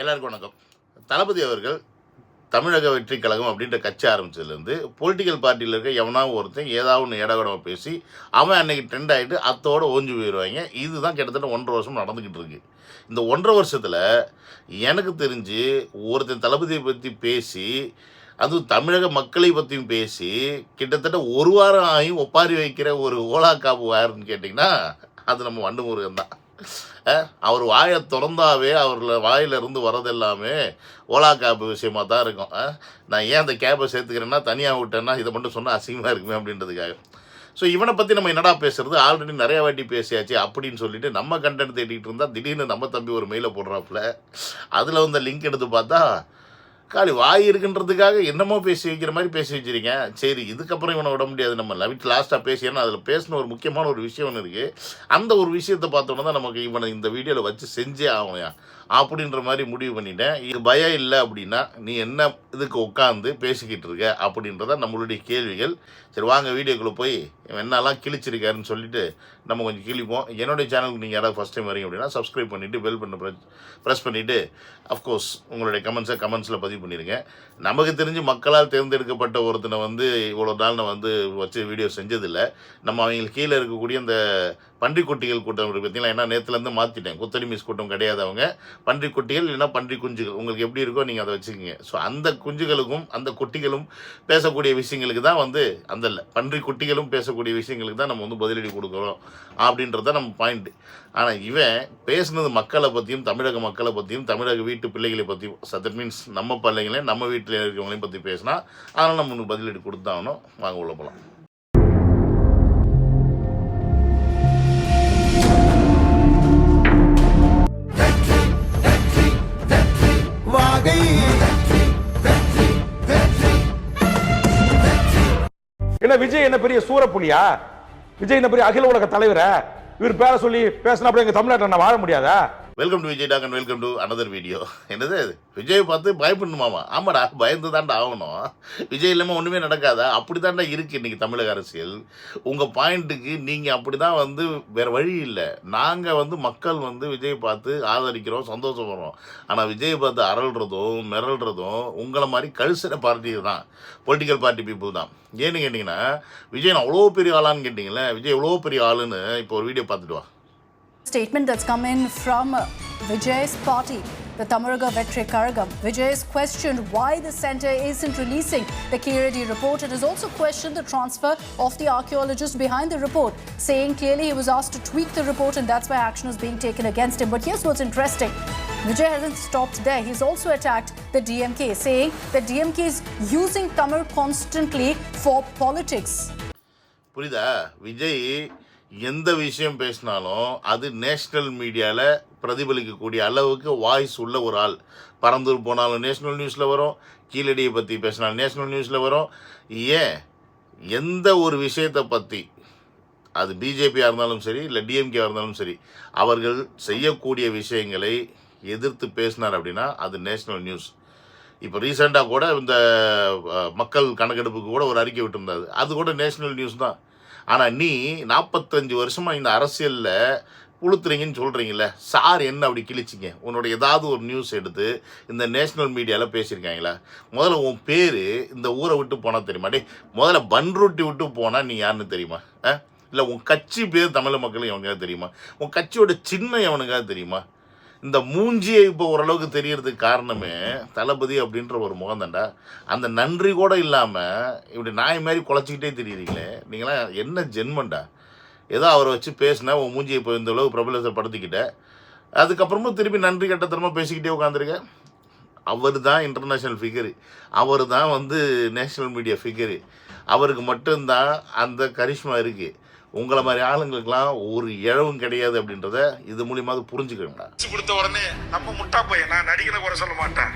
எல்லாருக்கும் வணக்கம். தளபதி அவர்கள் தமிழக வெற்றி கழகம் அப்படின்ற கட்சி ஆரம்பிச்சதுலேருந்து பொலிட்டிக்கல் பார்ட்டியில் இருக்க எவனாவது ஒருத்தன் ஏதாவது ஒன்று ஏடாகடமாக பேசி அவன் அன்னைக்கு ட்ரெண்ட் ஆகிட்டு அத்தோடு ஓஞ்சி போயிடுவாங்க. இதுதான் கிட்டத்தட்ட 1.5 வருஷம் நடந்துக்கிட்டு இருக்கு. இந்த 1.5 வருஷத்தில் எனக்கு தெரிஞ்சு ஒருத்தன் தளபதியை பற்றி பேசி அதுவும் தமிழக மக்களை பற்றியும் பேசி கிட்டத்தட்ட ஒரு வாரம் ஆகியும் ஒப்பாரி வைக்கிற ஒரு ஓலா காப்பு யாருன்னு கேட்டிங்கன்னா அது நம்ம வண்டுமுருகன் தான். அவர் வாயை திறந்தாவே அவரில் வாயிலிருந்து வரதெல்லாமே ஓலா கேப் விஷயமாக தான் இருக்கும். நான் ஏன் அந்த கேப்பை சேர்த்துக்கிறேன்னா தனியாக விட்டேன்னா இதை மட்டும் சொன்னால் அசிங்கமாக இருக்குமே அப்படின்றதுக்காக. ஸோ இவனை பற்றி நம்ம என்னடா பேசுறது, ஆல்ரெடி நிறையா வாட்டி பேசியாச்சு அப்படின்னு சொல்லிட்டு நம்ம கண்டென்ட் தேடிட்டு இருந்தால் திடீர்னு நம்ம தம்பி ஒரு மெயிலை போடுறாப்புல. அதில் வந்து லிங்க் எடுத்து பார்த்தா காலி வாய் இருக்குன்றதுக்காக என்னமோ பேசி வைக்கிற மாதிரி பேசி வச்சிருங்க. சரி, இதுக்கப்புறம் இவனை விட முடியாது, நம்ம லவிட் லாஸ்ட்டாக பேசியேன்னா அதில் பேசின ஒரு முக்கியமான ஒரு விஷயம் ஒன்று இருக்குது. அந்த ஒரு விஷயத்தை பார்த்தோன்னா தான் நமக்கு இவனை இந்த வீடியோவில் வச்சு செஞ்சே ஆகலையா அப்படின்ற மாதிரி முடிவு பண்ணிட்டேன். இது பயம் இல்லை அப்படின்னா நீ என்ன இதுக்கு உட்காந்து பேசிக்கிட்டு இருக்க அப்படின்றத நம்மளுடைய கேள்விகள். சரி வாங்க வீடியோக்குள்ளே போய் என்னெல்லாம் கிழிச்சிருக்காருன்னு சொல்லிட்டு நம்ம கொஞ்சம் கிழிப்போம். என்னுடைய சேனலுக்கு நீங்கள் யாராவது ஃபஸ்ட் டைம் வரீங்க அப்படின்னா சப்ஸ்கிரைப் பண்ணிவிட்டு பெல் பண்ண ப்ரெஸ் பண்ணிவிட்டு அஃப்கோர்ஸ் உங்களுடைய கமெண்ட்ஸில் பதிவு பண்ணிடுங்க. நமக்கு தெரிஞ்சு மக்களால் தேர்ந்தெடுக்கப்பட்ட ஒருத்தனை வந்து இவ்வளோ நாள் நான் வந்து வச்சு வீடியோ செஞ்சதில்லை. நம்ம அவங்களுக்கு கீழே இருக்கக்கூடிய அந்த பன்றிக்குட்டிகள் கூட்டம் பார்த்தீங்களா, ஏன்னா நேற்றுலேருந்து மாற்றிட்டேன். குத்தடி மிஸ் கூட்டம் கிடையாது, அவங்க பன்றிக்குட்டிகள் இல்லைன்னா பன்றி குஞ்சுகள், உங்களுக்கு எப்படி இருக்கோ நீங்கள் அதை வச்சுக்கோங்க. ஸோ அந்த குஞ்சுகளுக்கும் அந்த குட்டிகளும் பேசக்கூடிய விஷயங்களுக்கு தான் வந்து அந்த பன்றி குட்டிகளும் பேசக்கூடிய விஷயங்களுக்கு தான் நம்ம வந்து பதிலடி கொடுக்குறோம் அப்படின்றத நம்ம பாயிண்ட்டு. ஆனால் இவன் பேசுனது மக்களை பற்றியும் தமிழக மக்களை பற்றியும் தமிழக வீட்டு பிள்ளைகளை பற்றியும், தட் மீன்ஸ் நம்ம பிள்ளைங்களையும் நம்ம வீட்டில் இருக்கிறவங்களையும் பற்றி பேசினா அதனால் நம்ம ஒன்று பதிலடி கொடுத்தாகணும். வாங்க உள்ள போகலாம். என்ன விஜய் என்ன பெரிய சூரப்புலியா? விஜய் என்ன பெரிய அகில உலக தலைவரா? இவர் பேர சொல்லி பேசினா அப்படி எங்க தமிழ்நாட்டில் நான் வாழ முடியாதா? Welcome to Vijay talk and welcome to another video. என்னது விஜய் பார்த்து பயப்படணுமாமா? ஆமாடா, பயந்து தாண்டா ஆகணும். விஜய் இல்லாமல் ஒன்றுமே நடக்காதா? அப்படி தாண்டா இருக்குது இன்றைக்கி தமிழக அரசியல். உங்கள் பாயிண்ட்டுக்கு நீங்கள் அப்படி தான் வந்து வேறு வழி இல்லை. நாங்கள் வந்து மக்கள் வந்து விஜய் பார்த்து ஆதரிக்கிறோம், சந்தோஷப்படுறோம். ஆனால் விஜய் பார்த்து அரல்றதும் மிரல்றதும் உங்களை மாதிரி கழுசின பார்ட்டி தான், பொலிட்டிக்கல் பார்ட்டி பீப்புள் தான். ஏன்னு கேட்டிங்கன்னா விஜய் அவ்வளோ பெரிய ஆளான்னு கேட்டிங்களே, விஜய் எவ்வளோ பெரிய ஆளுன்னு இப்போ ஒரு வீடியோ பார்த்துட்டு வா. Statement that's come in from Vijay's party, the Tamaraga Vetri Karagam. Vijay has questioned why the centre isn't releasing the KRD report and has also questioned the transfer of the archaeologist behind the report, saying clearly he was asked to tweak the report and that's why action is being taken against him. But here's what's interesting. Vijay hasn't stopped there. He's also attacked the DMK, saying that DMK is using Tamil constantly for politics. புரியுதா? விஜய் எந்த விஷயம் பேசினாலும் அது national மீடியாவில் பிரதிபலிக்கக்கூடிய அளவுக்கு voice உள்ள ஒரு ஆள். பரந்தூர் போனாலும் நேஷ்னல் நியூஸில் வரும், கீழடியை பற்றி பேசினாலும் நேஷ்னல் நியூஸில் வரும். ஏன் எந்த ஒரு விஷயத்தை பற்றி, அது பிஜேபியாக இருந்தாலும் சரி இல்லை டிஎம்கேவாக இருந்தாலும் சரி, அவர்கள் செய்யக்கூடிய விஷயங்களை எதிர்த்து பேசினார் அப்படின்னா அது நேஷ்னல் நியூஸ். இப்போ ரீசெண்டாக கூட இந்த மக்கள் கணக்கெடுப்புக்கு கூட ஒரு அறிக்கை விட்டுருந்தாது, அது கூட நேஷ்னல் நியூஸ் தான். ஆனால் நீ 45 வருஷமாக இந்த அரசியலில் புழுத்துறீங்கன்னு சொல்கிறீங்களே, சார் என்ன அப்படி கிழிச்சிங்க? உன்னோட ஏதாவது ஒரு நியூஸ் எடுத்து இந்த நேஷ்னல் மீடியாவில் பேசியிருக்காங்களா? முதல்ல உன் பேர் இந்த ஊரை விட்டு போனால் தெரியுமா? முதல்ல பன்ருட்டி விட்டு போனால் நீ யாருன்னு தெரியுமா? இல்லை உன் கட்சி பேர் தமிழ் மக்களும் எவனுக்காவது தெரியுமா? உன் கட்சியோட சின்னம் எவனுக்காவது தெரியுமா? இந்த மூஞ்சியை இப்போ ஓரளவுக்கு தெரியறதுக்கு காரணமே தளபதி அப்படின்ற ஒரு முகந்தாண்டா. அந்த நன்றி கூட இல்லாமல் இப்படி நாய் மாதிரி குலைச்சிக்கிட்டே தெரியுறீங்களே, நீங்களாம் என்ன ஜென்மண்டா? ஏதோ அவரை வச்சு பேசினா உன் மூஞ்சியை இப்போ இந்த அளவுக்கு பிரபலப்படுத்திக்கிட்ட, அதுக்கப்புறமும் திருப்பி நன்றி கட்டத்தனமாக பேசிக்கிட்டே உட்காந்துருக்க. அவர் தான் இன்டர்நேஷ்னல் ஃபிகரு, அவர் தான் வந்து நேஷ்னல் மீடியா ஃபிகரு. அவருக்கு மட்டும்தான் அந்த கரிஷ்மா இருக்குது. உங்களை மாதிரி ஆளுங்களுக்கெல்லாம் ஒரு இழவும் கிடையாது அப்படின்றத இது மூலியமாக புரிஞ்சுக்கணும்டா. கொடுத்த உடனே நம்ம முட்டா பையன், நான் நடிகனை குறை சொல்ல மாட்டேன்,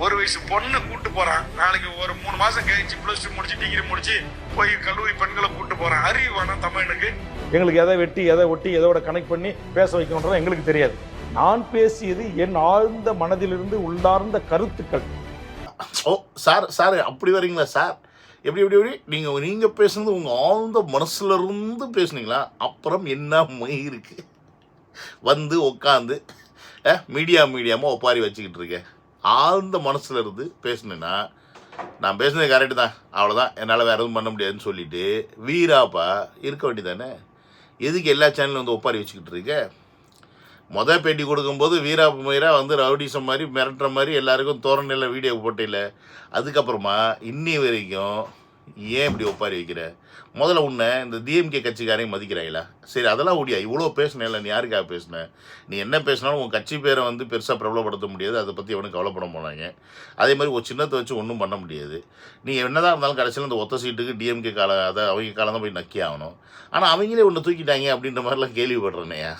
ஒரு வயசு பொண்ணு கூட்டு போறான், நாளைக்கு ஒரு 3 மாசம் கழிச்சு +2 முடிச்சு டிகிரி முடிச்சு போய் கல்லூரி பெண்களை கூட்டு போறான். அறிவு வேணாம் தமிழனுக்கு? எங்களுக்கு எதை வெட்டி எதை ஒட்டி எதோட கனெக்ட் பண்ணி பேச வைக்கணுன்றது எங்களுக்கு தெரியாது. நான் பேசியது என் ஆழ்ந்த மனதிலிருந்து உள்ளார்ந்த கருத்துக்கள். ஓ சார், சார் அப்படி வரீங்களா சார்? எப்படி எப்படி எப்படி நீங்கள் பேசுனது உங்கள் ஆழ்ந்த மனசுல இருந்து பேசுனீங்களா? அப்புறம் என்ன இருக்கு வந்து உட்காந்து மீடியாமல் ஒப்பாரி வச்சுக்கிட்டு இருக்கேன். ஆழ்ந்த மனசில் இருந்து பேசினேன்னா நான் பேசுனது கரெக்டு தான், அவ்வளோதான், என்னால் வேறு எதுவும் பண்ண முடியாதுன்னு சொல்லிவிட்டு வீராப்பா இருக்க வேண்டியதானே. எதுக்கு எல்லா சேனலும் வந்து ஒப்பாரி வச்சுக்கிட்டு இருக்க? மொதல் பேட்டி கொடுக்கும்போது வீராப்பு மயிரா வந்து ரவுடிசம் மாதிரி மிரட்டுற மாதிரி எல்லாருக்கும் தோரணையில் வீடியோ போட்டில. அதுக்கப்புறமா இன்னி வரைக்கும் ஏன் இப்படி ஒப்பாரி வைக்கிற? முதல்ல உன்னை இந்த டிஎம்கே கட்சிக்காரையும் மதிக்கிறாங்களா? சரி, அதெல்லாம் ஓடியா, இவ்வளோ பேசினேன்ல, நீ யாருக்காக பேசின? நீ என்ன பேசினாலும் உன் கட்சி பேரை வந்து பெருசாக பிரபலப்படுத்த முடியாது, அதை பற்றி எவனும் கவலைப்பட போனாங்க. அதே மாதிரி ஒரு சின்னத்தை வச்சு ஒன்றும் பண்ண முடியாது. நீ என்னதான் இருந்தாலும் கடைசியில் இந்த ஒத்த சீட்டுக்கு டிஎம்கே காலம், அதை அவங்க காலம் தான் போய் நக்கி ஆகணும். ஆனால் அவங்களே ஒன்று தூக்கிட்டாங்க அப்படின்ற மாதிரிலாம் கேள்விப்படுறேனையா.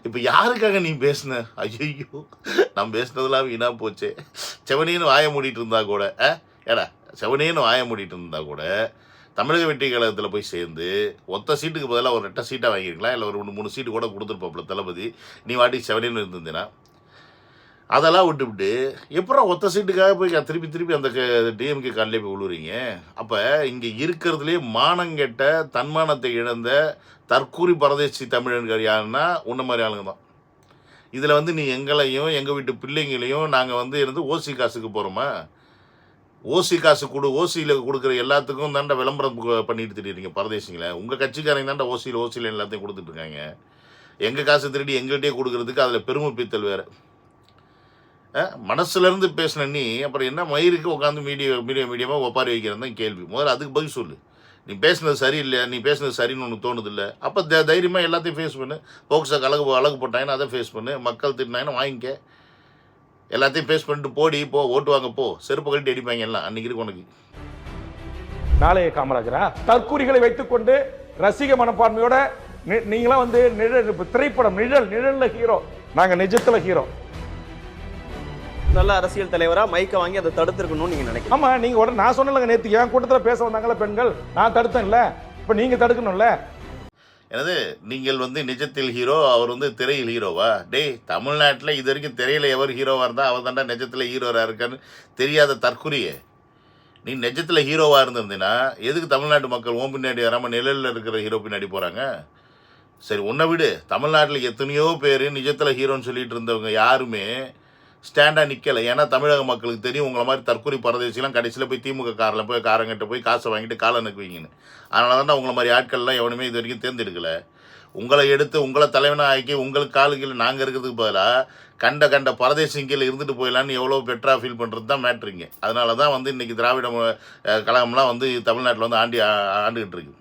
இப்போ யாருக்காக நீ பேசின? ஐயோ, நான் பேசினதெல்லாம் வீணாக போச்சே. செவனேன்னு வாய மூடிட்டு இருந்தா கூட, ஏடா செவனேன்னு வாய மூடிட்டு இருந்தா கூட தமிழக வெற்றி கழகத்தில் போய் சேர்ந்து ஒத்த சீட்டுக்கு பதிலாக ஒரு 2 சீட்டாக வாங்கியிருக்கலாம், இல்லை ஒரு 3 சீட்டு கூட கொடுத்துருப்பாப்புல தளபதி. நீ வாட்டி செவனேன்னு இருந்தீங்கன்னா அதெல்லாம் விட்டுவிட்டு எப்பறம் ஒத்த சீட்டுக்காக போய் திருப்பி அந்த டிஎம்கே காலிலே போய் விழுவுறீங்க? அப்போ இங்கே இருக்கிறதுலே மானங்கெட்ட தன்மானத்தை இழந்த தற்கூரி பரதேசி தமிழர்கள் யாருன்னா உன்ன மாதிரி ஆளுங்க தான். இதில் வந்து நீ எங்களையும் எங்கள் வீட்டு பிள்ளைங்களையும் நாங்கள் வந்து இருந்து ஓசி காசுக்கு போகிறோமா? ஓசி காசு ஓசியில் கொடுக்குற எல்லாத்துக்கும் தாண்டா விளம்பரம் பண்ணிட்டு திடீர்னு பரதேசிங்களே. உங்கள் கட்சிக்காரங்க தாண்டா ஓசியில் எல்லாத்தையும் கொடுத்துட்ருக்காங்க. எங்கள் காசு திருடி எங்கள்கிட்டயே கொடுக்குறதுக்கு அதில் பெருமை பீத்தல் வேறு. மனசுலேருந்து பேசின நீ அப்புறம் என்ன மயிருக்கு உட்காந்து மீடியமாக ஒப்பாரி வைக்கிறது தான் கேள்வி. முதல்ல அதுக்கு பதில் சொல்லு. நீ பேசுனது சரியில்லை, நீ பேசுனது சரின்னு ஒன்று தோணுது இல்லை, அப்போ தைரியமாக எல்லாத்தையும் ஃபேஸ் பண்ணு. போக்ஸாக்கு அழகு போட்டாங்கன்னா அதை ஃபேஸ் பண்ணு. மக்கள் திட்டினாங்கன்னா வாங்கிக்க. எல்லாத்தையும் ஃபேஸ் பண்ணிட்டு போடி, போ ஓட்டு வாங்க, போ, செருப்பு கழட்டி அடிப்பாங்க எல்லாம். அன்றைக்கி இருக்கு உனக்கு. நாளைய காமராஜரா தற்கூரிகளை வைத்துக்கொண்டு ரசிக மனப்பான்மையோட நீங்களாம் வந்து திரைப்படம் நிழல்ல ஹீரோ, நாங்கள் நிஜத்தில் ஹீரோ. நல்ல அரசியல் தலைவரா மைக்க வாங்கி அதை தடுத்துருக்கணும்னு நீங்க நினைக்கிறீங்க? ஆமா, நீங்க உடனே நான் சொன்னலங்க, நேற்று என் கூட்டத்தில் பேச வந்தாங்களா பெண்கள், நான் தடுத்தேன்ல, இப்போ நீங்க தடுக்கணும்ல. எனது நீங்கள் வந்து நிஜத்தில் ஹீரோ, அவர் வந்து திரையில் ஹீரோவா? டேய், தமிழ்நாட்டில் இது வரைக்கும் திரையில் எவர் ஹீரோவாக இருந்தால் அவர் தாண்டா நிஜத்தில் ஹீரோவாக இருக்கான்னு தெரியாத தற்குறியே. நீ நிஜத்தில் ஹீரோவாக இருந்திருந்தீங்கன்னா எதுக்கு தமிழ்நாட்டு மக்கள் ஓம் பின்னாடி வராமல் நிழலில் இருக்கிற ஹீரோ பின்னாடி போகிறாங்க? சரி, உன்னை விடு. தமிழ்நாட்டில் எத்தனையோ பேர் நிஜத்தில் ஹீரோன்னு சொல்லிட்டு இருந்தவங்க யாருமே ஸ்டாண்டாக நிற்கலை. ஏன்னா தமிழக மக்களுக்கு தெரியும் உங்களை மாதிரி தற்கொலை பரதேசிலாம் கடைசியில் போய் திமுக காரில் போய் காரங்கிட்ட போய் காசை வாங்கிட்டு காலை நக்குவீங்கன்னு. அதனால தான் உங்களை மாதிரி ஆட்கள்லாம் எவனுமே இது வரைக்கும் தேர்ந்தெடுக்கலை. உங்களை எடுத்து உங்களை தலைவனாக ஆக்கி உங்களுக்கு காலுக்கு நாங்கள் இருக்கிறதுக்கு பதிலாக கண்ட பரதேசிங்கில் இருந்துட்டு போயிடலான்னு எவ்வளோ பெட்டராக ஃபீல் பண்ணுறது தான் மேட்ருங்க. அதனால தான் வந்து இன்றைக்கி திராவிட கழகம்லாம் வந்து தமிழ்நாட்டில் வந்து ஆண்டுகிட்டு இருக்கு.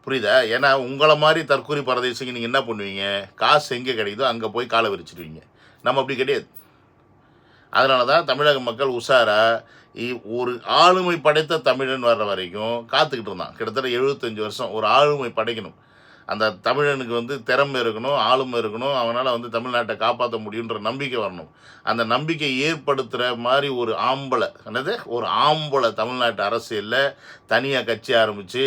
புரியுதா? ஏன்னா உங்களை மாதிரி தற்கூரி பரதேசிங்க நீங்கள் என்ன பண்ணுவீங்க? காசு எங்கே கிடைக்குதோ அங்கே போய் காலை விரிச்சிடுவீங்க. நம்ம அப்படி கிடையாது. அதனால தான் தமிழக மக்கள் உஷாராக ஒரு ஆளுமை படைத்த தமிழன் வர்ற வரைக்கும் காத்துக்கிட்டு இருந்தான். கிட்டத்தட்ட 75 வருஷம் ஒரு ஆளுமை படைக்கணும். அந்த தமிழனுக்கு வந்து திறமை இருக்கணும், ஆளுமை இருக்கணும், அவனால் வந்து தமிழ்நாட்டை காப்பாற்ற முடியுன்ற நம்பிக்கை வரணும். அந்த நம்பிக்கை ஏற்படுத்துகிற மாதிரி ஒரு ஆம்பளை தமிழ்நாட்டு அரசியலில் தனியாக கட்சி ஆரம்பித்து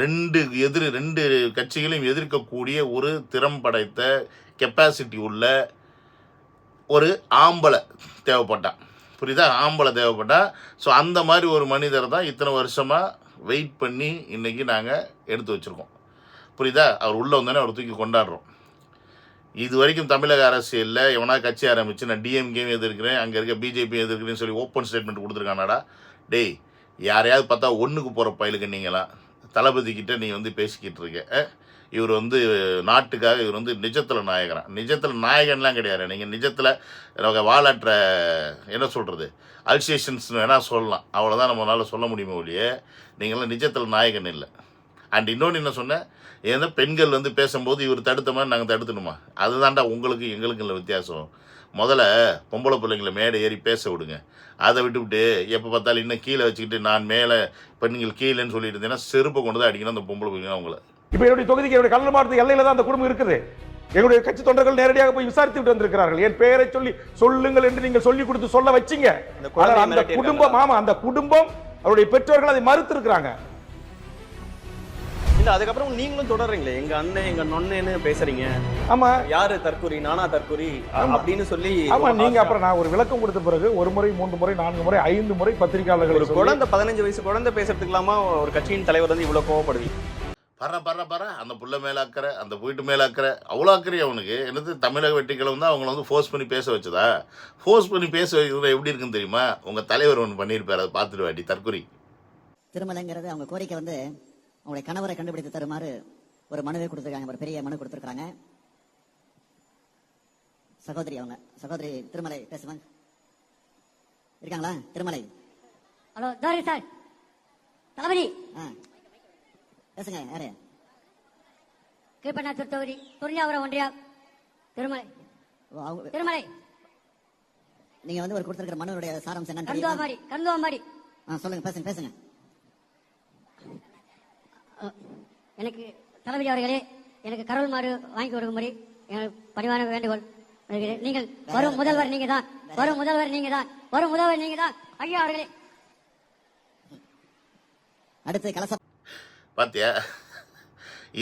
ரெண்டு கட்சிகளையும் எதிர்க்கக்கூடிய ஒரு திறம் படைத்த கெப்பாசிட்டி உள்ள ஒரு ஆம்பளை தேவைப்பட்டான். புரியுதா? ஆம்பளை தேவைப்பட்டா. ஸோ அந்த மாதிரி ஒரு மனிதரை தான் இத்தனை வருஷமாக வெயிட் பண்ணி இன்றைக்கி நாங்கள் எடுத்து வச்சுருக்கோம். புரியுதா? அவர் உள்ளே வந்தோடனே அவர் தூக்கி கொண்டாடுறோம். இது வரைக்கும் தமிழக அரசியலில் எவனா கட்சி ஆரம்பித்து நான் டிஎம்கேயும் எதிர்க்கிறேன், அங்கே இருக்க பிஜேபியும் எதிர்க்கிறேன்னு சொல்லி ஓப்பன் ஸ்டேட்மெண்ட் கொடுத்துருக்கானாடா. டேய், யாரையாவது பார்த்தா ஒன்றுக்கு போகிற பயலுக்கு நீங்களாம் தளபதிக்கிட்ட நீ வந்து பேசிக்கிட்டு இருக்க. இவர் வந்து நாட்டுக்காக இவர் வந்து நிஜத்தில் நாயகன்லாம் கிடையாது. நீங்கள் நிஜத்தில் வாலாற்ற என்ன சொல்கிறது அல்சேஷன்ஸ் வேணால் சொல்லலாம், அவ்வளோதான் நம்மளால் சொல்ல முடியுமே ஒழிய நீங்களாம் நிஜத்தில் நாயகன் இல்லை. அண்ட் இன்னொன்று என்ன சொன்னேன், ஏன்னா பெண்கள் வந்து பேசும்போது இவர் தடுத்த மாதிரி நாங்கள் தடுத்துணுமா? அதுதான்டா உங்களுக்கு எங்களுக்கு இல்லை வித்தியாசம். முதல்ல பொம்பளை பிள்ளைங்களை மேடை ஏறி பேச விடுங்க. அதை விட்டுவிட்டு எப்போ பார்த்தாலும் இன்னும் கீழே வச்சுக்கிட்டு நான் மேலே பெண்கள் கீழேன்னு சொல்லிட்டு இருந்தேன்னா செருப்பை கொண்டு தான் அடிக்கணும் அந்த பொம்பளை பிள்ளைங்க அவங்கள. இப்போ என்னுடைய தொகுதிக்கு என்னுடைய கல்லூர் மாவட்டத்து எல்லையில தான் அந்த குடும்பம் இருக்குது. எங்களுடைய கட்சி தொண்டர்கள் நேரடியாக போய் விசாரித்து விட்டு வந்திருக்கிறார்கள். என் பெயரை சொல்லுங்கள் என்று நீங்கள் சொல்லி கொடுத்து சொல்ல வச்சிங்க. அந்த குடும்பம் அந்த குடும்பம் அவருடைய பெற்றோர்கள் அதை மறுத்து இருக்கிறாங்க. இல்ல, அதுக்கப்புறம் நீங்களும் தொடர்றீங்களே, எங்க அண்ணன் எங்க நொண்ணேன்னு பேசுறீங்க. ஆமா, யாரு தற்கூரி, நானா தற்கூரி அப்படின்னு சொல்லி. ஆமா, நீங்க அப்புறம் நான் ஒரு விளக்கம் கொடுத்த பிறகு 1 முறை 3 முறை 4 முறை 5 முறை பத்திரிகையாளர்கள் ஒரு குழந்தை 15 வயசு குழந்தை பேசுறதுக்கலாமா ஒரு கட்சியின் தலைவர் வந்து இவ்வளவு கோவப்படுவீங்க? பற அந்த புள்ள மேலே அக்கறை, அந்த வீட்டு மேலே அக்கறை, அவ்வளோ அக்கறை அவனுக்கு. என்னது தமிழக வெற்றிக்கிழமை தான் அவங்கள வந்து ஃபோர்ஸ் பண்ணி பேச வச்சதா? ஃபோர்ஸ் பண்ணி பேச வைக்கிறது எப்படி இருக்குன்னு தெரியுமா? உங்கள் தலைவர் ஒன்று பண்ணியிருப்பார், அதை பார்த்துட்டு வாட்டி தற்கொலை. திருமலைங்கிறது அவங்க கோரிக்கை வந்து அவங்களுடைய கணவரை கண்டுபிடித்து தருமாறு ஒரு மனுவை கொடுத்துருக்காங்க, ஒரு பெரிய மனு கொடுத்துருக்காங்க. சகோதரி திருமலை பேசுவாங்க, இருக்காங்களா? திருமலை ஹலோ தாரி சார், தளபதி பேசுங்க. யாரு? கீழ்பண்ணாத்தூர் தொகுதி துரியாபுரம் ஒன்றியம் திருமலை. திருமலை நீங்க வந்து ஒரு கொடுத்திருக்கிற மனுவுடைய சாராம்சம் என்னன்னு கந்துவாமாடி. சொல்லுங்க, பேசுங்க. எனக்கு தளபதி அவர்களே, எனக்கு கருள் மாடு வாங்கி கொடுக்கும்படி எனக்கு பணிவான வேண்டுகோள். நீங்கள் வரும் முதல்வர் நீங்க தான் ஐயா அவர்களே. அடுத்து கலச பார்த்தியா,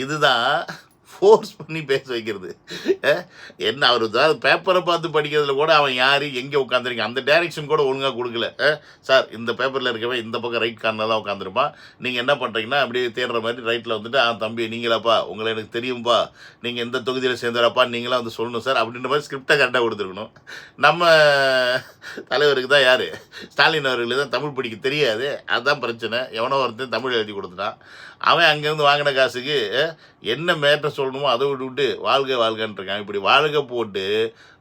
இதுதான் ஃபோர்ஸ் பண்ணி பேச வைக்கிறது. என்ன அவர் பேப்பரை பார்த்து படிக்கிறதுல கூட அவன் யார் எங்கே உட்காந்துருக்கீங்க அந்த டைரெக்ஷன் கூட ஒழுங்காக கொடுக்கல. சார் இந்த பேப்பரில் இருக்கவே இந்த பக்கம் ரைட் கார்னர் தான் உட்காந்துருப்பான், நீங்கள் என்ன பண்ணுறீங்கன்னா அப்படியே தேடுற மாதிரி ரைட்டில் வந்துட்டு தம்பி நீங்களாப்பா, உங்களை எனக்கு தெரியும்பா, நீங்கள் எந்த தொகுதியில் சேர்ந்துறாப்பா நீங்களாம் வந்து சொல்லணும் சார் அப்படின்ற மாதிரி ஸ்கிரிப்டை கரெக்டாக கொடுத்துருக்கணும். நம்ம தலைவருக்கு தான் யார், ஸ்டாலின் அவர்களுக்கு தான் தமிழ் படிக்க தெரியாது, அதுதான் பிரச்சனை. எவனோ ஒருத்தன் தமிழ் எழுதி கொடுத்துட்டான், அவன் அங்கேருந்து வாங்கின காசுக்கு என்ன மேட்டை சொல்லணுமோ அதை விட்டு வாழ்கன்ட்டு இருக்கான். இப்படி வாழ்க்கை போட்டு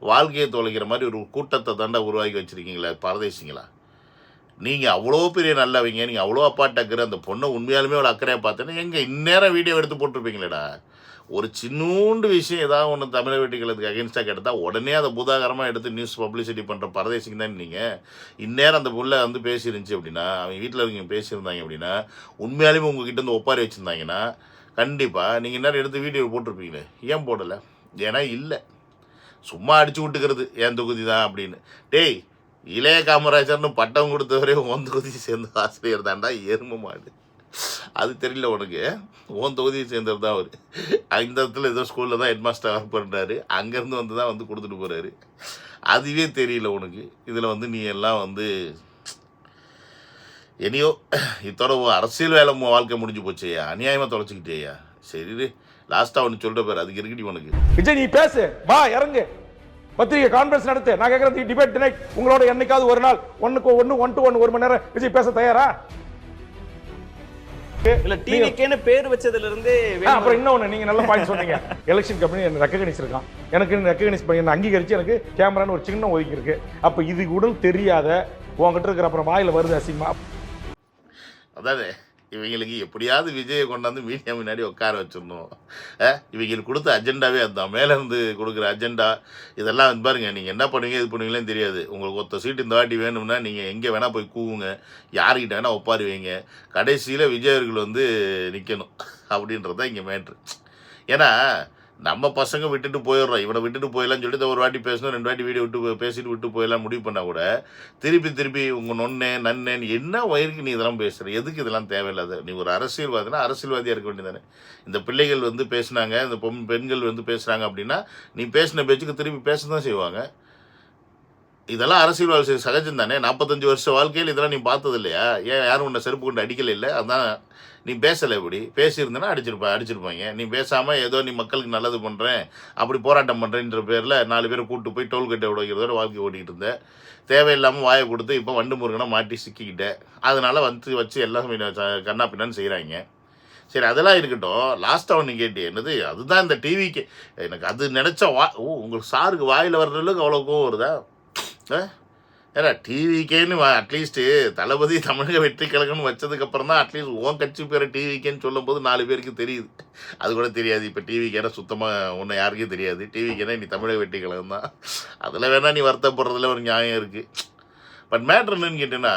வாழ்க்கையை தொலைக்கிற மாதிரி ஒரு கூட்டத்தை தாண்டா உருவாக்கி வச்சுருக்கீங்களா பரதேசிங்களா? நீங்கள் அவ்வளோ பெரிய நல்லவங்க, நீங்கள் அவ்வளோ அப்பாட்டக்கிற அந்த பொண்ணை உண்மையாலுமே அவ்வளோ அக்கறையாக பார்த்தேன்னா எங்கே இந்நேரம் வீடியோ எடுத்து போட்டிருப்பீங்களேடா. ஒரு சின்னூண்டு விஷயம் ஏதாவது ஒன்று தமிழக வெற்றிகளுக்கு அகேன்ஸ்டாக கேட்டால் உடனே அதை பூதாகரமாக எடுத்து நியூஸ் பப்ளிசிட்டி பண்ணுற பரதேசிங்க தான் நீங்கள். இந்நேரம் அந்த புள்ள வந்து பேசியிருந்துச்சு அப்படின்னா, அவங்க வீட்டில் இருக்கவங்க பேசியிருந்தாங்க அப்படின்னா, உண்மையாலுமே உங்ககிட்ட வந்து ஒப்பாரி வச்சுருந்தாங்கன்னா கண்டிப்பாக நீங்கள் இந்நேரம் எடுத்து வீடியோ போட்டிருப்பீங்களே. ஏன் போடலை? ஏன்னா இல்லை, சும்மா அடிச்சு விட்டுக்கிறது என் தொகுதி தான் அப்படின்னு. டேய், இளைய காமராஜர்னு பட்டம் கொடுத்தவரே உன் தொகுதியை சேர்ந்த ஆசிரியர் தாண்டா எரும மாடு. அது தெரியல உனக்கு, உன் தொகுதியை சேர்ந்தவர் தான் அவர். இந்த இடத்துல ஏதோ ஸ்கூலில் தான் ஹெட் மாஸ்டர் ஒர்க் பண்ணுறாரு, அங்கேருந்து வந்து தான் வந்து கொடுத்துட்டு போகிறாரு. அதுவே தெரியல உனக்கு. இதில் வந்து நீ எல்லாம் வந்து என்னையோ இத்தோட அரசியல் வேலை வாழ்க்கை முடிஞ்சு போச்சேயா, அநியாயமாக தொலைச்சிக்கிட்டேயா. சரி, லாஸ்ட்டாக ஒன்று சொல்கிற பேர் அதுக்கு இருக்கடி உனக்கு. விஜய் நீ பேசு, வா இறங்கு, பத்திரிகை கான்ஃபரன்ஸ் நடத்து. நான் கேட்கறது டிபேட் நைட் உங்களோட என்னைக்காவது ஒரு நாள் 1 மணி நேரம் விஜய் பேச தயாரா? இல்ல டிவிக்கேன்னு பேர் வச்சதுல இருந்தே அப்புறம் இன்னொன்னு நீங்க நல்ல பாயிண்ட் சொன்னீங்க. எலெக்ஷன் கம்பெனி என்ன ரெகக்னைஸ் இருக்கான், எனக்கு ரெகக்னைஸ் பண்ணி என்ன அங்கீகரிச்சு எனக்கு கேமரான்னு ஒரு சின்ன ஒதுக்கி இருக்கு. அப்ப இது கூட தெரியாத உங்ககிட்ட இருக்கிற அப்புறம் வாயில வருது அசிங்கமா. அதாவது இவங்களுக்கு எப்படியாவது விஜயை கொண்டாந்து மீடியா முன்னாடி உட்கார வச்சிடணும். இவங்களுக்கு கொடுத்த அஜெண்டாவே அதுதான், மேலேருந்து கொடுக்குற அஜெண்டா இதெல்லாம் பாருங்கள். நீங்கள் என்ன பண்ணுவீங்க இது பண்ணுவீங்களேன்னு தெரியாது. உங்களுக்கு ஒருத்த சீட்டு இந்த வாட்டி வேணும்னா நீங்கள் எங்கே வேணால் போய் கூவுங்க, யாருக்கிட்ட வேணால் ஒப்பாரி வைங்க, கடைசியில் விஜயர்கள் வந்து நிற்கணும் அப்படின்றது தான் இங்கே மேட்ரு. ஏன்னா நம்ம பசங்க விட்டுட்டு போயிடுறோம், இவனை விட்டுட்டு போயிடலாம்னு சொல்லிட்டு ஒரு வாட்டி பேசணும், 2 வாட்டி வீடியோ பேசிட்டு விட்டு போயிடலாம் முடிவு பண்ணால் கூட திருப்பி உங்கள் நன்னேன்னு என்ன வயிறுக்கு நீ இதெல்லாம் பேசுகிற? எதுக்கு இதெல்லாம் தேவையில்லாத? நீ ஒரு அரசியல்வாதினா அரசியல்வாதியாக இருக்க வேண்டியதானே. இந்த பிள்ளைகள் வந்து பேசுனாங்க, இந்த பெண்கள் வந்து பேசுகிறாங்க அப்படின்னா நீ பேசின பேச்சுக்கு திருப்பி பேச தான் செய்வாங்க. இதெல்லாம் அரசியல்வாதி சகஜம் தானே. 45 வருஷ வாழ்க்கையில் இதெல்லாம் நீ பார்த்தது இல்லையா? ஏன் யாரும் உன்னை செருப்பு கொண்டு அடிக்கலை? இல்லை, அதான் நீ பேசலை. இப்படி பேசியிருந்தேன்னா அடிச்சிருப்பாங்க. நீ பேசாமல் ஏதோ நீ மக்களுக்கு நல்லது பண்ணுறேன் அப்படி போராட்டம் பண்ணுறேன்ற பேரில் 4 பேரை கூப்பிட்டு போய் டோல்கேட்டை உடைக்கிறதோட வாழ்க்கை ஓட்டிகிட்டு இருந்தேன். தேவையில்லாமல் வாயை கொடுத்து இப்போ வண்டு முருகனை மாட்டி சிக்கிக்கிட்டேன். அதனால் வச்சு எல்லாம் கண்ணா பின்னான்னு செய்கிறாங்க. சரி, அதெல்லாம் இருக்கட்டும். லாஸ்ட்டாக ஒன்று கேட்டு என்னது, அதுதான் இந்த டிவிக்கு எனக்கு அது நினச்சா உங்களுக்கு சாருக்கு வாயில் வர்ற அளவுக்கு அவ்வளோ கோவம் வருதா? ஏன்னா டிவிக்கேன்னு அட்லீஸ்ட்டு தளபதி தமிழக வெற்றி கழகம்னு வச்சதுக்கப்புறம் தான் அட்லீஸ்ட் உன் கட்சி பேரை டிவிக்கேன்னு சொல்லும்போது 4 பேருக்கு தெரியுது. அது கூட தெரியாது. இப்போ டிவிக்கேனா சுத்தமாக ஒன்று யாருக்கும் தெரியாது. டிவிக்கேனா நீ தமிழக வெற்றி கழகம் தான். அதில் வேணால் நீ வருத்தப்படுறதுல ஒரு நியாயம் இருக்குது. பட் மேட்ரு என்னன்னு கேட்டீங்கன்னா,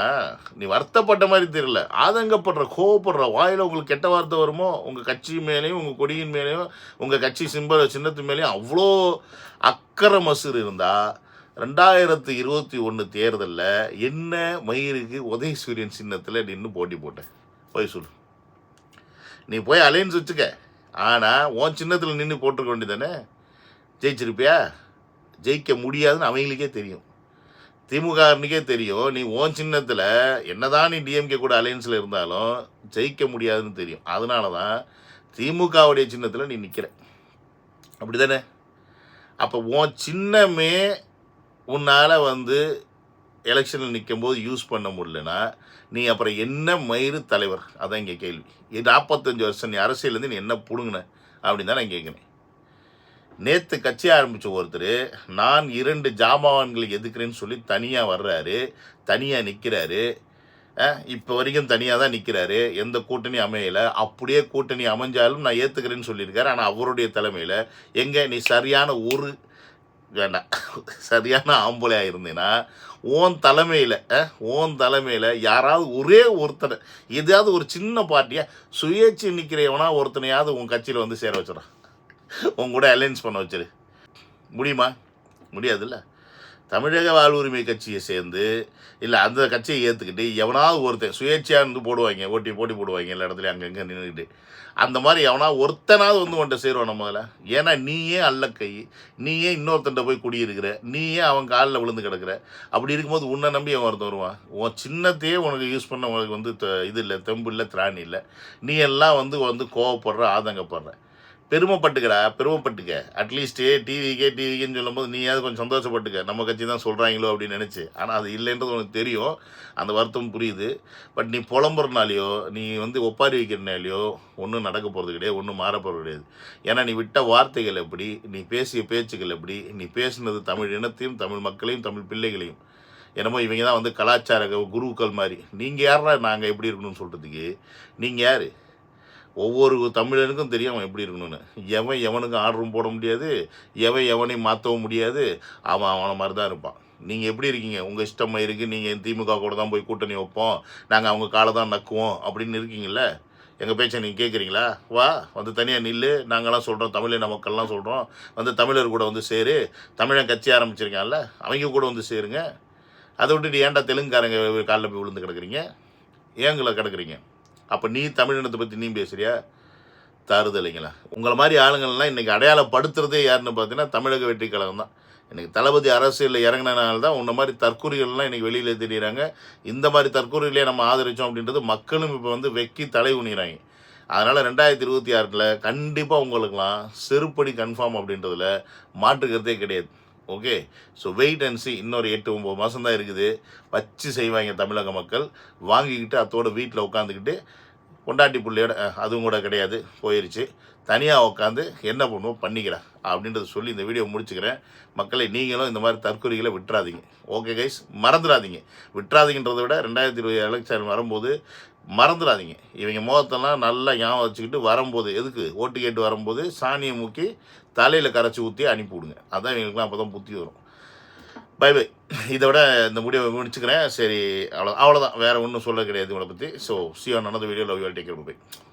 நீ வருத்தப்பட்ட மாதிரி தெரியல, ஆதங்கப்படுற கோவப்படுற வாயில் உங்களுக்கு கெட்ட வார்த்தை வருமோ உங்கள் கட்சி மேலேயும் உங்கள் கொடியின் மேலேயும் உங்கள் கட்சி சின்னத்து மேலேயும் அவ்வளோ அக்கறை மசூர் இருந்தால் 2021 தேர்தலில் என்ன மயிருக்கு உதயசூரியன் சின்னத்தில் நின்று போட்டி போட்டேன்? போய் சொல்லு. நீ போய் அலைன்ஸ் வச்சுக்க, ஆனால் உன் சின்னத்தில் நின்று போட்டிருக்க வேண்டியதானே. ஜெயிச்சிருப்பியா? ஜெயிக்க முடியாதுன்னு அவங்களுக்கே தெரியும், திமுகனுக்கே தெரியும். நீ உன் சின்னத்தில் என்னதான் நீ டிஎம்கே கூட அலையன்ஸில் இருந்தாலும் ஜெயிக்க முடியாதுன்னு தெரியும். அதனால தான் திமுகவுடைய சின்னத்தில் நீ நிற்கிற, அப்படி தானே? அப்போ உன் சின்னமே உன்னால் வந்து எலெக்ஷனில் நிற்கும்போது யூஸ் பண்ண முடியலன்னா நீ அப்புறம் என்ன மயிறு தலைவர்? அதான் இங்கே கேள்வி. 45 வருஷம் நீ அரசியலேருந்து நீ என்ன பிடுங்கின அப்படின்னு தான் நான் கேட்குறேன். நேற்று கட்சி ஆரம்பித்த ஒருத்தர் நான் 2 ஜாமான்களை எதுக்குறேன்னு சொல்லி தனியாக வர்றாரு, தனியாக நிற்கிறாரு. இப்போ வரைக்கும் தனியாக தான் நிற்கிறாரு, எந்த கூட்டணி அமையலை. அப்படியே கூட்டணி அமைஞ்சாலும் நான் ஏற்றுக்கிறேன்னு சொல்லியிருக்காரு. ஆனால் அவருடைய தலைமையில் எங்கே நீ சரியான ஒரு வேண்டாம் சரியான ஆம்பளையாக இருந்தேன்னா ஓன் தலைமையில் யாராவது ஒரே ஒருத்தனை எதாவது ஒரு சின்ன பார்ட்டியாக சுயேட்சை நிற்கிறவனா ஒருத்தனையாவது உன் கட்சியில் வந்து சேர வச்சிடறான், உங்க கூட அலையன்ஸ் பண்ண வச்சிரு. முடியுமா? முடியாதுல்ல. தமிழக வாழ்வுரிமை கட்சியை சேர்ந்து இல்லை அந்த கட்சியை ஏற்றுக்கிட்டு எவனாவது ஒருத்தன் சுயேட்சையாக இருந்து போடுவாங்க, போட்டி போடுவாங்க எல்லா இடத்துலையும் அங்கங்கே நின்றுக்கிட்டு. அந்த மாதிரி எவனாவது ஒருத்தனாவது வந்து உன்ட்ட சேருவான் நம்மள. ஏன்னா நீயே அல்லக்கை, நீயே இன்னொருத்தன்ட்ட போய் குடியிருக்கிற, நீயே அவன் காலில் விழுந்து கிடக்கிற. அப்படி இருக்கும்போது உன்னை நம்பி அவன் ஒருத்தன் வருவான். உன் சின்னத்தையே உனக்கு யூஸ் பண்ண உனக்கு வந்து இது இல்லை, தெம்பு இல்லை, திராணி இல்லை. நீ எல்லாம் வந்து கோவப்படுற, ஆதங்கப்படுற. பெருமைப்பட்டுக்க. அட்லீஸ்ட்டு டிவிக்குன்னு சொல்லும்போது நீயாவது கொஞ்சம் சந்தோஷப்பட்டுக்க, நம்ம கட்சி தான் சொல்கிறாங்களோ அப்படின்னு நினச்சி. ஆனால் அது இல்லைன்றது உனக்கு தெரியும், அந்த வருத்தம் புரியுது. பட் நீ புலம்புறனாலையோ நீ வந்து ஒப்பாரி வைக்கிறனாலையோ ஒன்றும் நடக்க போகிறது கிடையாது, ஒன்றும் மாற போகிறது கிடையாது. ஏன்னா நீ விட்ட வார்த்தைகள் எப்படி, நீ பேசிய பேச்சுக்கள் எப்படி, நீ பேசினது தமிழ் இனத்தையும் தமிழ் மக்களையும் தமிழ் பிள்ளைகளையும் என்னமோ இவங்க தான் வந்து கலாச்சார குருக்கள் மாதிரி. நீங்கள் யாரா நாங்கள் எப்படி இருக்கணும்னு சொல்கிறதுக்கு? நீங்கள் யார்? ஒவ்வொரு தமிழனுக்கும் தெரியும் அவன் எப்படி இருக்கணும்னு. எவனுக்கும் ஆர்டரும் போட முடியாது, எவனையும் மாற்றவும் முடியாது. அவனை மாதிரி தான் இருப்பான். நீங்கள் எப்படி இருக்கீங்க? உங்கள் இஷ்டமாக இருக்குது, நீங்கள் திமுக கூட தான் போய் கூட்டணி வைப்போம், நாங்கள் அவங்க காலை தான் நக்குவோம் அப்படின்னு இருக்கீங்கள. எங்கள் பேச்சை நீங்கள் கேட்குறீங்களா? வா வந்து தனியாக நில்லு, நாங்களாம் சொல்கிறோம், தமிழின மக்கள்லாம் சொல்கிறோம், வந்து தமிழர் கூட வந்து சேரு. தமிழன் கட்சி ஆரம்பிச்சிருக்கான்ல, அவங்க கூட வந்து சேருங்க. அதை விட்டுட்டு ஏன்டா தெலுங்குக்காரங்க காலில் போய் விழுந்து கிடக்குறீங்க, ஏங்களை கிடக்குறீங்க? அப்போ நீ தமிழினத்தை பற்றி நீ பேசுறியா? தருதலைங்களா? உங்களை மாதிரி ஆளுங்கள்லாம் இன்றைக்கி அடையாளப்படுத்துறதே யாருன்னு பார்த்தீங்கன்னா தமிழக வெற்றி கழகம் தான். இன்றைக்கி தளபதி அரசியலில் இறங்கினால தான் உன்ன மாதிரி தற்கொலைகள்லாம் இன்றைக்கி வெளியில் தெரியுறாங்க. இந்த மாதிரி தற்கொலையிலே நம்ம ஆதரித்தோம் அப்படின்றது மக்களும் இப்போ வந்து வெக்கி தலை உணிகிறாங்க. அதனால் 2026 கண்டிப்பாக உங்களுக்கெல்லாம் செருப்படி கன்ஃபார்ம் அப்படின்றதுல மாற்றுக்கிறதே கிடையாது. Okay, so wait and see. இன்னொரு 8-9 மாதம் தான் இருக்குது. வச்சு செய்வாங்க தமிழக மக்கள். வாங்கிக்கிட்டு அத்தோட வீட்டில் உட்காந்துக்கிட்டு பொண்டாட்டி பிள்ளையோட, அதுவும் கூட கிடையாது, போயிடுச்சு. தனியாக உட்காந்து என்ன பண்ணுவோம் பண்ணிக்கிறேன் அப்படின்றத சொல்லி இந்த வீடியோ முடிச்சுக்கிறேன். மக்களை நீங்களும் இந்த மாதிரி தற்கொலைகளை விட்டுறாதீங்க. ஓகே கைஸ், மறந்துடாதீங்க. விட்டுறாதீங்கன்றதை விட 2020 எலெக்ஷன் வரும்போது மறந்துடாதீங்க. இவங்க முகத்தெல்லாம் நல்லா ஞாபகம் வச்சுக்கிட்டு வரும்போது, எதுக்கு ஓட்டு கேட்டு வரும்போது சாணியை மூக்கி தலையில் கரைச்சி ஊற்றி அனுப்பிவிடுங்க. அதான் இவங்களுக்குலாம் அப்போ தான் புத்தி வரும். பை. இதை விட இந்த முடிவை முடிச்சுக்கிறேன். சரி, அவ்வளோதான். வேறு ஒன்றும் சொல்ல கிடையாது இவங்களை பற்றி. So see you on another video. Love you all. Take care. Bye.